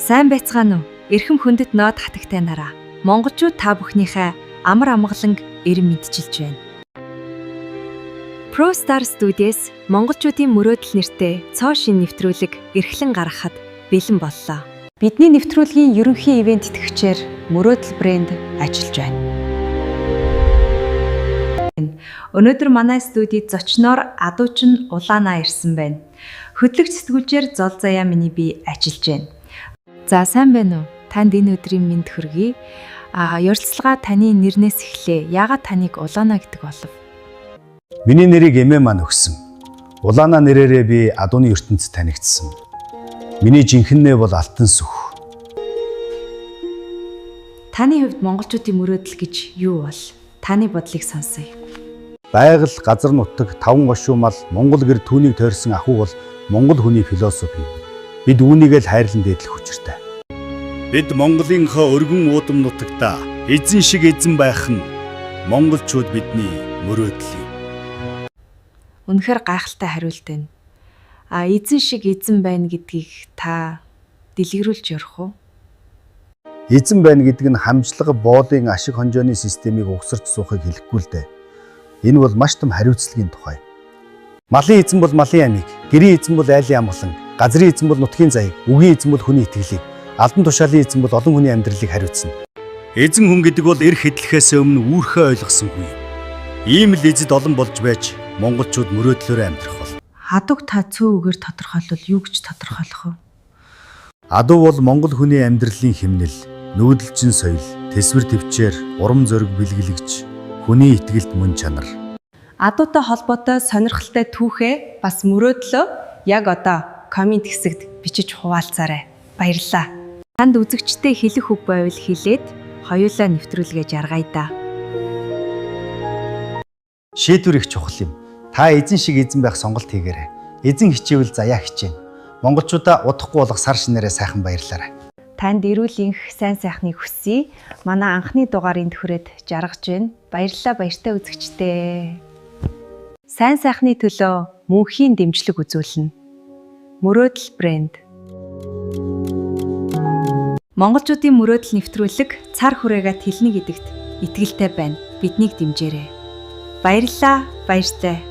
Сайн байцгаана уу? Эрхэм хүндэт ноод хатагтай нараа. Монголчууд та бүхнийхээ амар амгаланг эрен мэдчилж байна. ProStar Studios монголчуудын мөрөөдөл нэртэй цоо шин нэвтрүүлэг эрхлэн гаргахад бэлэн боллоо. Бидний нэвтрүүлгийн ерөнхий ивент итгэгчээр мөрөөдөл брэнд ажиллаж байна. Өнөөдөр манай студид зочноор Адуучин Улаанаа ирсэн байна. Хөтлөгч сэтгүүлчээр Зол Заяа миний бие ажиллаж байна. За сайн байна уу? Танд энэ өдрийн мэнд хүргэе. Ярилцлага таны нэрнээс эхлэе. Яагаад таныг Улаанаа гэдэг болов? Миний нэрийг эмээ маань өгсөн. Улаанаа нэрээрээ би адууны ертөнцид танигдсан. Миний жинхэнэ нэр бол Алтан сүх. Таны хувьд монголчуудын мөрөөдөл гэж юу бол? Таны бодлыг сонсъё. Байгаль, газар нутаг, таван гошуу мал, Монгол гэр түүнийг тойрсон ахуй бол монгол хүний философи. Бид үүнийг л хайрлан дээдлэх учиртай. Бид Монголынхоо өргөн уудам нутагта эзэн шиг эзэн байх нь монголчууд бидний мөрөөдөл юм. Үнэхээр гайхалтай хариулт байна. Эзэн шиг эзэн байна гэдгийг та дэлгэрүүлж ярих уу? Эзэн байна гэдэг нь хамжлага боолын ашиг хонжооны системийг угсарч суухыг хэлэхгүй л дээ. Энэ бол маш том хариуцлагын тухай. Малын эзэн бол малын амийг, гэрийн эзэн бол айлын амгалан, газрын эзэн бол нутгийн заяг, үгийн эзэн бол хүний итгэлийг, алдан тушаалын эзэн бол олон хүний амьдралыг хариуцна. Эзэн хүн гэдэг бол эрх хэдлэхээс өмнө үүрхээ ойлгосонгүй. Ийм л эзэд олон болж байж монголчууд мөрөөдлөөрөө амьдрах бол. Адууг та цөөн үгээр тодорхойлвол юу гэж тодорхойлох вэ? Адуу бол монгол хүний амьдралын хэмнэл, нүүдэлчин соёл, тэсвэр төвчээр, урам зориг бэлгэлэгч, хүний итгэлд мөн чанар. Адуутай холбоотой сонирхолтой түүхээ бас мөрөөдлөө яг одоо комент хэсэгт бичиж хуваалцаарай. Баярлалаа. Танд үзэгчтэй хэлэх үг байвал хэлээд хоёулаа нэвтрүүлгээ жаргая да. Шийдвэр их чухал юм. Та эзэн шиг эзэн байх сонголт хийгээрэй. Эзэн хичээвэл заяа хичээнэ. Монголчуудаа удахгүй болох сар шинээрээ сайхан баярлаарай. Танд эрүүл энх сайн сайхныг хүсье. Манай анхны дугаарыг төрөөд жаргаж байна. Баярлалаа баяртай үзэгчтэй. Сайн сайхны төлөө мөнхийн дэмжлэг үзүүлнэ. Мөрөөдөл брэнд. Монголчуудын мөрөөдөл нэвтрүүлэг цар хүрээгээ тэлнэ гэдэгт итгэлтэй байна. Биднийг дэмжээрэй. Баярлалаа баяртай.